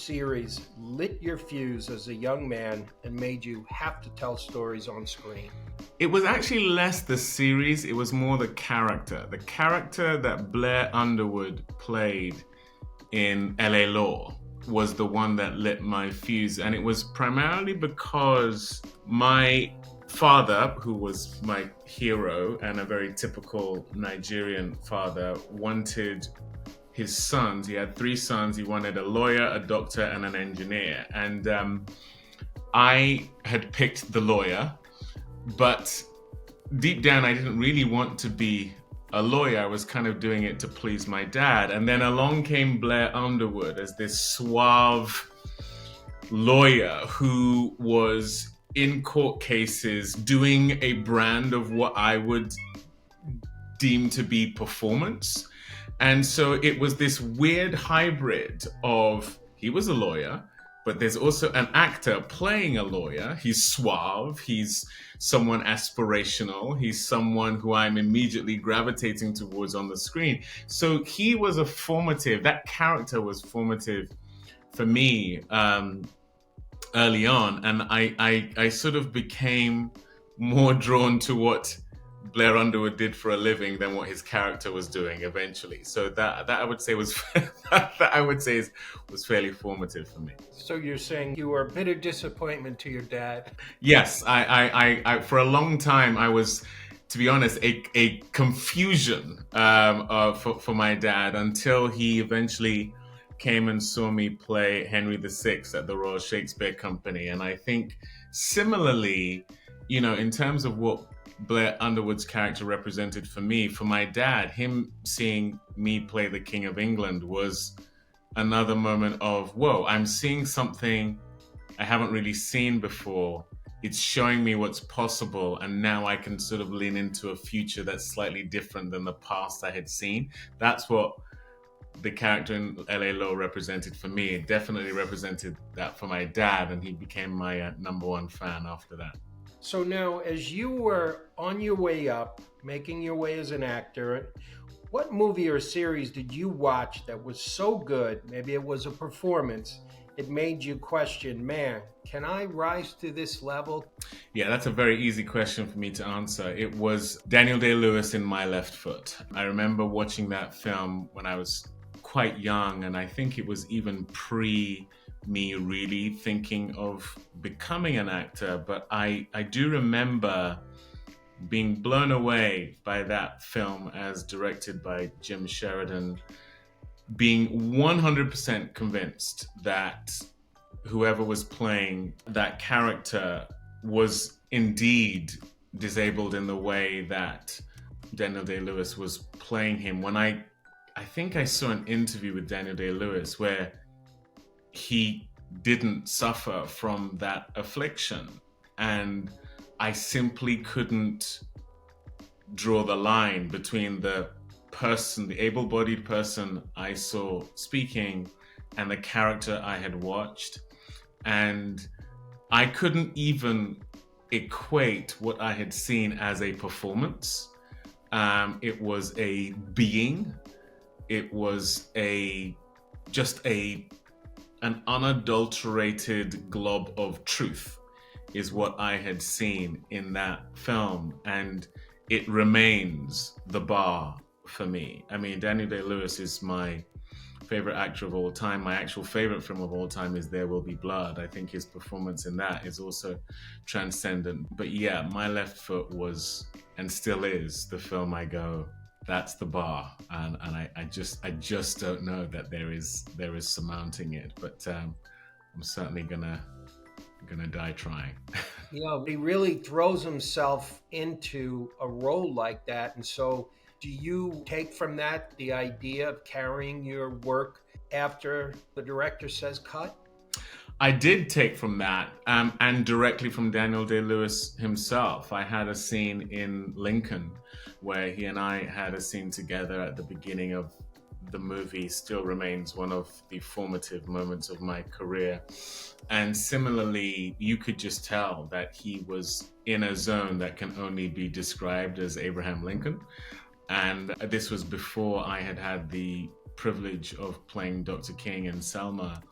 series lit your fuse as a young man and made you have to tell stories on screen? It was actually less the series, it was more the character. The character that Blair Underwood played in Oyelowo was the one that lit my fuse. And it was primarily because my father, who was my hero and a very typical Nigerian father, wanted his sons. He had three sons. He wanted a lawyer, a doctor, and an engineer. And I had picked the lawyer, but deep down, I didn't really want to be a lawyer. I was kind of doing it to please my dad. And then along came Blair Underwood as this suave lawyer who was in court cases doing a brand of what I would deem to be performance. And so it was this weird hybrid of, he was a lawyer, but there's also an actor playing a lawyer. He's suave, he's someone aspirational, he's someone who I'm immediately gravitating towards on the screen. So he was that character was formative for me early on. And I sort of became more drawn to what Blair Underwood did for a living than what his character was doing eventually. So that I would say was was fairly formative for me. So you're saying you were a bitter disappointment to your dad? Yes, I for a long time I was, to be honest, a confusion for my dad until he eventually came and saw me play Henry VI at the Royal Shakespeare Company. And I think similarly, in terms of what Blair Underwood's character represented for me, for my dad, him seeing me play the King of England was another moment of, whoa, I'm seeing something I haven't really seen before. It's showing me what's possible, and now I can sort of lean into a future that's slightly different than the past I had seen. That's what the character in Oyelowo represented for me. It definitely represented that for my dad, and he became my number one fan after that. So now, as you were on your way up, making your way as an actor, what movie or series did you watch that was so good, maybe it was a performance, it made you question, man, can I rise to this level? Yeah, that's a very easy question for me to answer. It was Daniel Day-Lewis in My Left Foot. I remember watching that film when I was quite young, and I think it was even me really thinking of becoming an actor, but I do remember being blown away by that film as directed by Jim Sheridan, being 100% convinced that whoever was playing that character was indeed disabled in the way that Daniel Day-Lewis was playing him. When I think I saw an interview with Daniel Day-Lewis where he didn't suffer from that affliction, and I simply couldn't draw the line between the able-bodied person I saw speaking and the character I had watched, and I couldn't even equate what I had seen as a performance. It was a being. It was an unadulterated glob of truth is what I had seen in that film, and it remains the bar for me. I mean, Daniel Day-Lewis is my favorite actor of all time. My actual favorite film of all time is There Will Be Blood. I think his performance in that is also transcendent. But yeah, My Left Foot was, and still is, the film I go, that's the bar, and I just don't know that there is surmounting it, but I'm certainly gonna die trying. He really throws himself into a role like that, and so do you take from that the idea of carrying your work after the director says cut? I did take from that, and directly from Daniel Day-Lewis himself. I had a scene in Lincoln where he and I had a scene together at the beginning of the movie. Still remains one of the formative moments of my career. And similarly, you could just tell that he was in a zone that can only be described as Abraham Lincoln. And this was before I had the privilege of playing Dr. King and Selma.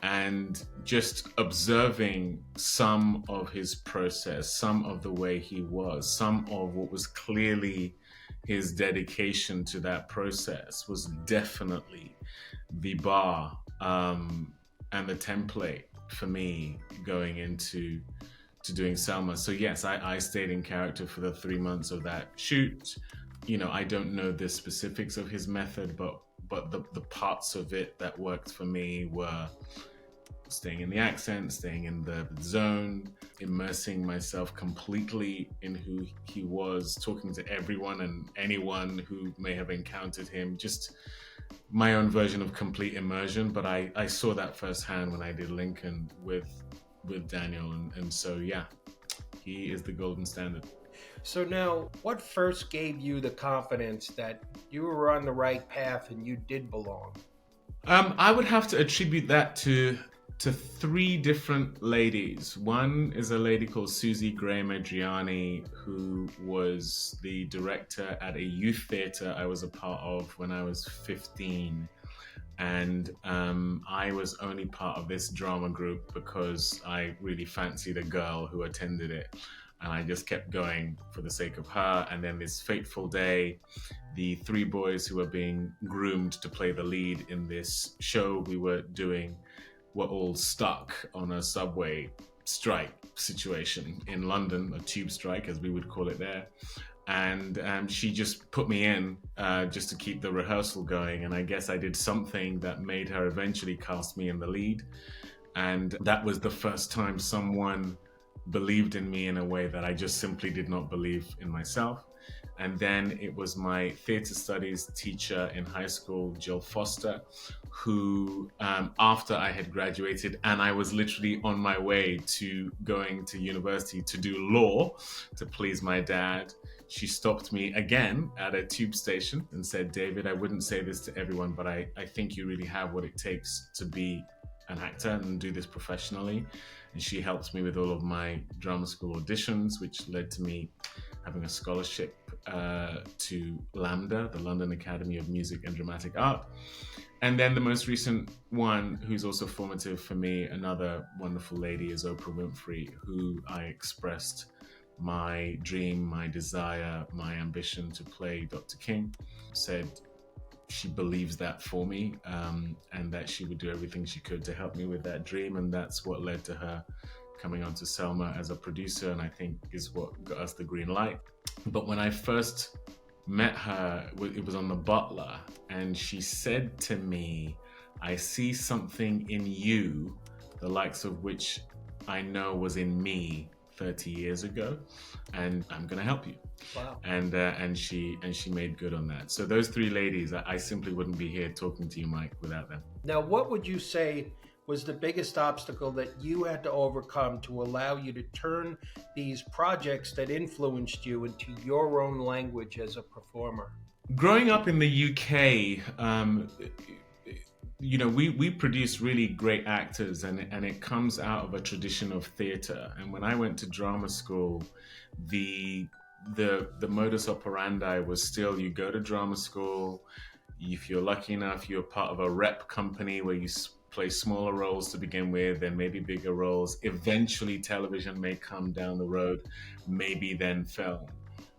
and just observing some of his process, some of the way he was, some of what was clearly his dedication to that process was definitely the bar and the template for me going into doing Selma. So yes, I stayed in character for the 3 months of that shoot. I don't know the specifics of his method, but the parts of it that worked for me were staying in the accent, staying in the zone, immersing myself completely in who he was, talking to everyone and anyone who may have encountered him. Just my own version of complete immersion. But I saw that firsthand when I did Lincoln with Daniel, and so yeah, he is the golden standard. So now, what first gave you the confidence that you were on the right path and you did belong? I would have to attribute that to three different ladies. One is a lady called Susie Graham Adriani, who was the director at a youth theatre I was a part of when I was 15. And I was only part of this drama group because I really fancied a girl who attended it. And I just kept going for the sake of her. And then this fateful day, the three boys who were being groomed to play the lead in this show we were doing were all stuck on a subway strike situation in London, a tube strike as we would call it there. And she just put me in just to keep the rehearsal going. And I guess I did something that made her eventually cast me in the lead. And that was the first time someone believed in me in a way that I just simply did not believe in myself. And then it was my theatre studies teacher in high school, Jill Foster, who, after I had graduated and I was literally on my way to going to university to do law to please my dad, she stopped me again at a tube station and said, "David, I wouldn't say this to everyone, but I think you really have what it takes to be an actor and do this professionally." And she helped me with all of my drama school auditions, which led to me having a scholarship to LAMDA, the London Academy of Music and Dramatic Art. And then the most recent one, who's also formative for me, another wonderful lady, is Oprah Winfrey, who I expressed my dream, my desire, my ambition to play Dr. King. Said she believes that for me, and that she would do everything she could to help me with that dream. And that's what led to her coming onto Selma as a producer, and I think is what got us the green light. But when I first met her, it was on The Butler, and she said to me, "I see something in you, the likes of which I know was in me 30 years ago, and I'm going to help you." Wow. And she made good on that. So those three ladies, I simply wouldn't be here talking to you, Mike, without them. Now, what would you say was the biggest obstacle that you had to overcome to allow you to turn these projects that influenced you into your own language as a performer? Growing up in the UK, we produce really great actors, and it comes out of a tradition of theatre. And when I went to drama school, the modus operandi was still, you go to drama school, if you're lucky enough, you're part of a rep company where you play smaller roles to begin with, and maybe bigger roles. Eventually television may come down the road, maybe then film.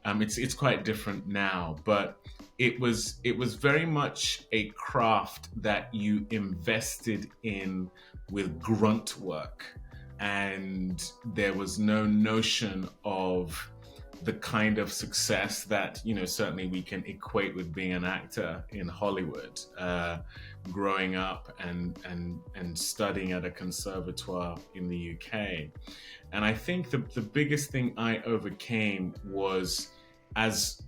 It's quite different now, but it was very much a craft that you invested in with grunt work, and there was no notion of the kind of success that certainly we can equate with being an actor in Hollywood. Growing up and studying at a conservatoire in the UK. And I think the biggest thing I overcame was, as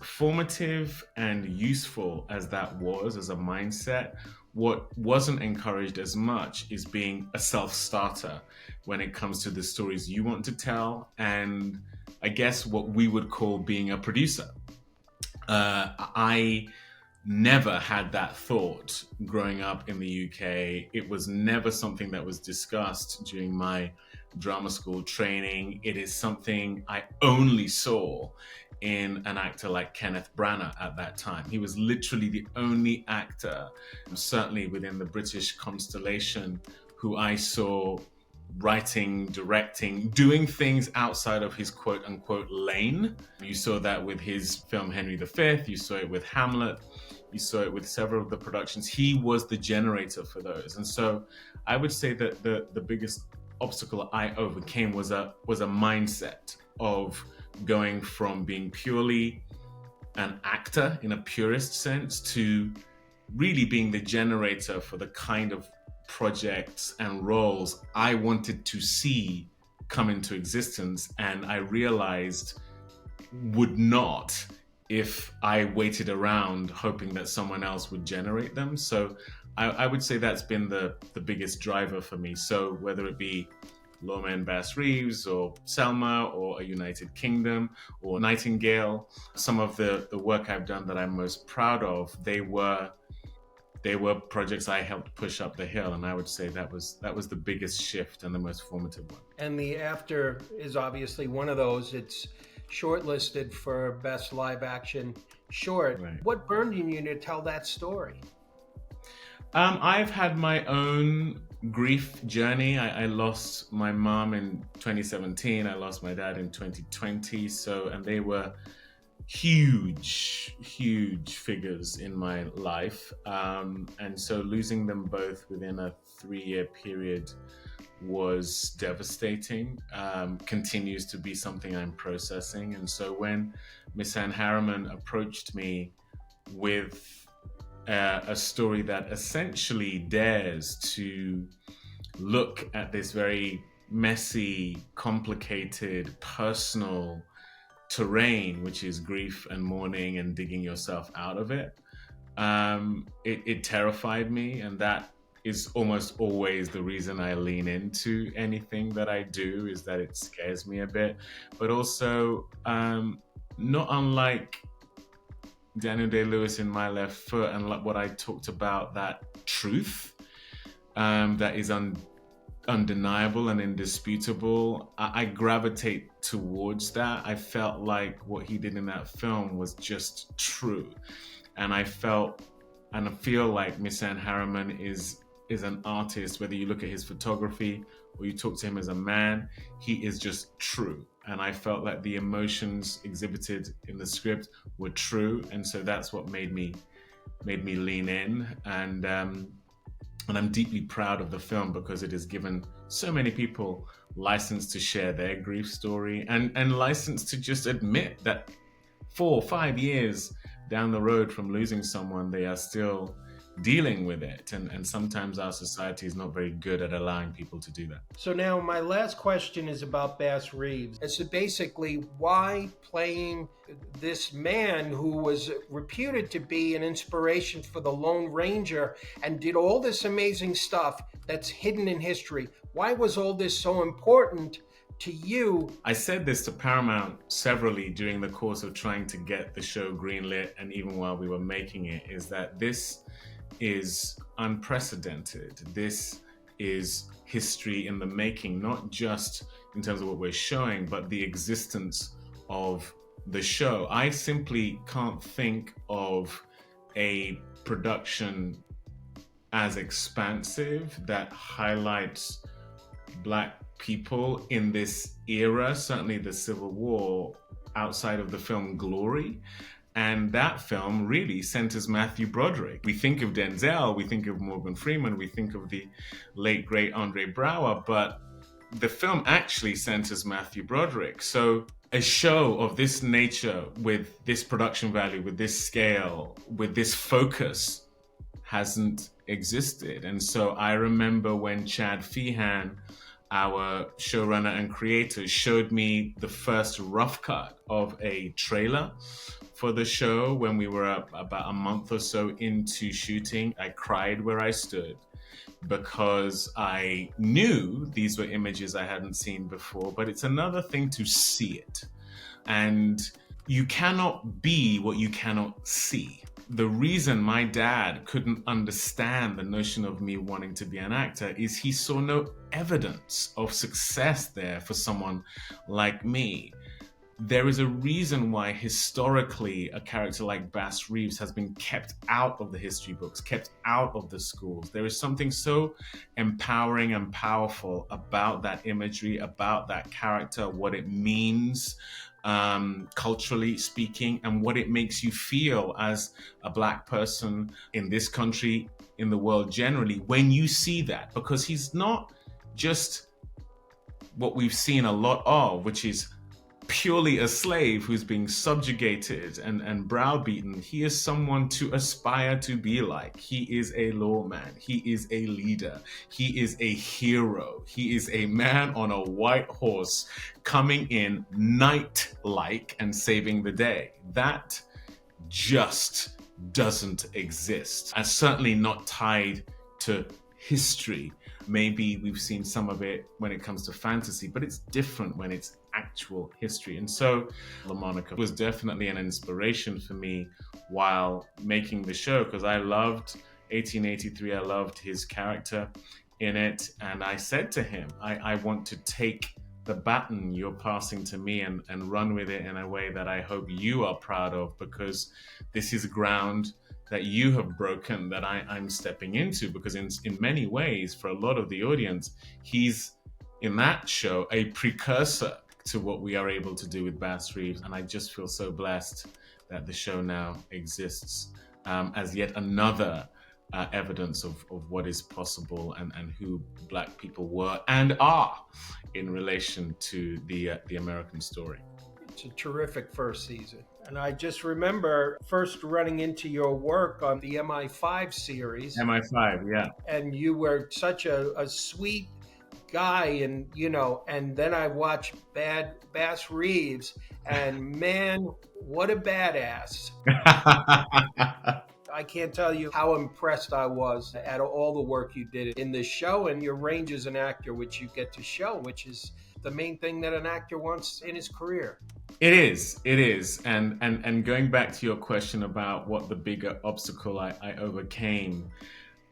formative and useful as that was as a mindset, what wasn't encouraged as much is being a self-starter when it comes to the stories you want to tell, and I guess what we would call being a producer. I never had that thought growing up in the UK. It was never something that was discussed during my drama school training. It is something I only saw in an actor like Kenneth Branagh at that time. He was literally the only actor, certainly within the British constellation, who I saw writing, directing, doing things outside of his quote unquote lane. You saw that with his film Henry V, you saw it with Hamlet, you saw it with several of the productions. He was the generator for those. And so I would say that the biggest obstacle I overcame was a mindset of going from being purely an actor in a purist sense to really being the generator for the kind of projects and roles I wanted to see come into existence, and I realized would not if I waited around hoping that someone else would generate them. So I would say that's been the biggest driver for me. So whether it be Loma and Bass Reeves or Selma or A United Kingdom or Nightingale, some of the work I've done that I'm most proud of, they were projects I helped push up the hill, and I would say that was the biggest shift and the most formative one. And The After is obviously one of those. It's shortlisted for Best Live Action Short. Right. What burned in you to tell that story? I've had my own grief journey. I lost my mom in 2017. I lost my dad in 2020. And they were huge figures in my life. And so losing them both within a 3-year period was devastating, continues to be something I'm processing. And so when Miss Anne Harriman approached me with a story that essentially dares to look at this very messy, complicated, personal terrain, which is grief and mourning and digging yourself out of it, it terrified me. And that is almost always the reason I lean into anything that I do, is that it scares me a bit. But also, not unlike Daniel Day-Lewis in My Left Foot and what I talked about, that truth that is undeniable and indisputable, I gravitate towards that. I felt like what he did in that film was just true. And I feel like Miss Anne Harriman is an artist. Whether you look at his photography or you talk to him as a man, he is just true. And I felt like the emotions exhibited in the script were true, and so that's what made me lean in. And I'm deeply proud of the film because it has given so many people license to share their grief story and license to just admit that 4 or 5 years down the road from losing someone, they are still dealing with it. And sometimes our society is not very good at allowing people to do that. So now my last question is about Bass Reeves. So basically, why playing this man who was reputed to be an inspiration for the Lone Ranger and did all this amazing stuff that's hidden in history? Why was all this so important to you? I said this to Paramount severally during the course of trying to get the show greenlit, and even while we were making it, is that this is unprecedented. This is history in the making, not just in terms of what we're showing, but the existence of the show. I simply can't think of a production as expansive that highlights Black people in this era, certainly the Civil War, outside of the film Glory. And that film really centers Matthew Broderick. We think of Denzel, we think of Morgan Freeman, we think of the late, great Andre Braugher, but the film actually centers Matthew Broderick. So a show of this nature, with this production value, with this scale, with this focus, hasn't existed. And so I remember when Chad Feehan, our showrunner and creator, showed me the first rough cut of a trailer for the show when we were about a month or so into shooting. I cried where I stood because I knew these were images I hadn't seen before, but it's another thing to see it. And you cannot be what you cannot see. the reason my dad couldn't understand the notion of me wanting to be an actor is he saw no evidence of success there for someone like me. There is a reason why historically a character like Bass Reeves has been kept out of the history books, kept out of the schools. There is something so empowering and powerful about that imagery, about that character, what it means culturally speaking, and what it makes you feel as a Black person in this country, in the world generally, when you see that. Because he's not just what we've seen a lot of, which is purely a slave who's being subjugated and browbeaten. He is someone to aspire to be like. He is a lawman. He is a leader. He is a hero. He is a man on a white horse coming in knight-like and saving the day. That just doesn't exist, and certainly not tied to history. Maybe we've seen some of it when it comes to fantasy, but it's different when it's actual history. And so LaMonica was definitely an inspiration for me while making the show, because I loved 1883. I loved his character in it. And I said to him, I want to take the baton you're passing to me and run with it in a way that I hope you are proud of, because this is ground that you have broken that I'm stepping into. Because in many ways, for a lot of the audience, he's in that show a precursor to what we are able to do with Bass Reeves. And I just feel so blessed that the show now exists as yet another evidence of what is possible and who Black people were and are in relation to the American story. It's a terrific first season. And I just remember first running into your work on the MI5 series. MI5, yeah. And you were such a sweet guy, and and then I watched Bass Reeves, and man, what a badass. I can't tell you how impressed I was at all the work you did in this show, and your range as an actor, which you get to show, which is the main thing that an actor wants in his career. It is. And going back to your question about what the bigger obstacle I overcame,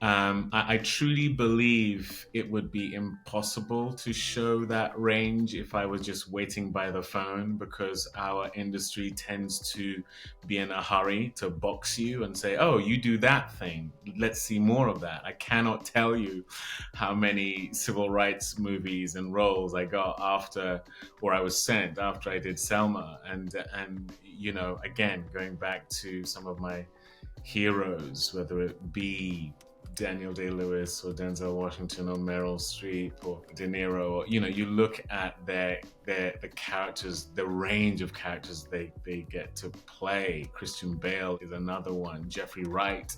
I truly believe it would be impossible to show that range if I was just waiting by the phone, because our industry tends to be in a hurry to box you and say, oh, you do that thing, let's see more of that. I cannot tell you how many civil rights movies and roles I got after, or I was sent after I did Selma. And again, going back to some of my heroes, whether it be Daniel Day-Lewis or Denzel Washington or Meryl Streep or De Niro, or, you look at the characters, the range of characters they get to play. Christian Bale is another one. Jeffrey Wright,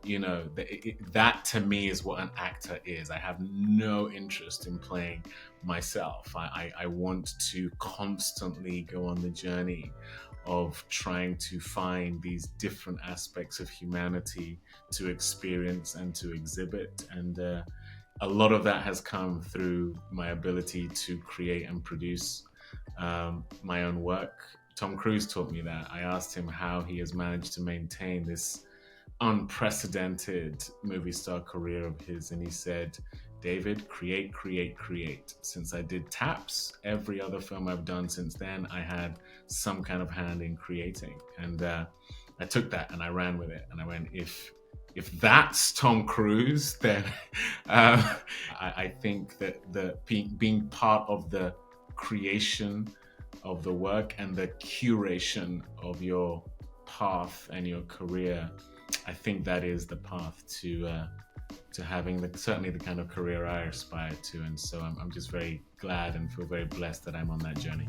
that to me is what an actor is. I have no interest in playing myself. I want to constantly go on the journey of trying to find these different aspects of humanity to experience and to exhibit. And a lot of that has come through my ability to create and produce my own work. Tom Cruise taught me that. I asked him how he has managed to maintain this unprecedented movie star career of his, and he said, David, create. Since I did Taps, every other film I've done since then, I had some kind of hand in creating. And I took that and I ran with it. And I went, if that's Tom Cruise, then I think that being part of the creation of the work and the curation of your path and your career, I think that is the path to having certainly the kind of career I aspire to. And so I'm just very glad and feel very blessed that I'm on that journey.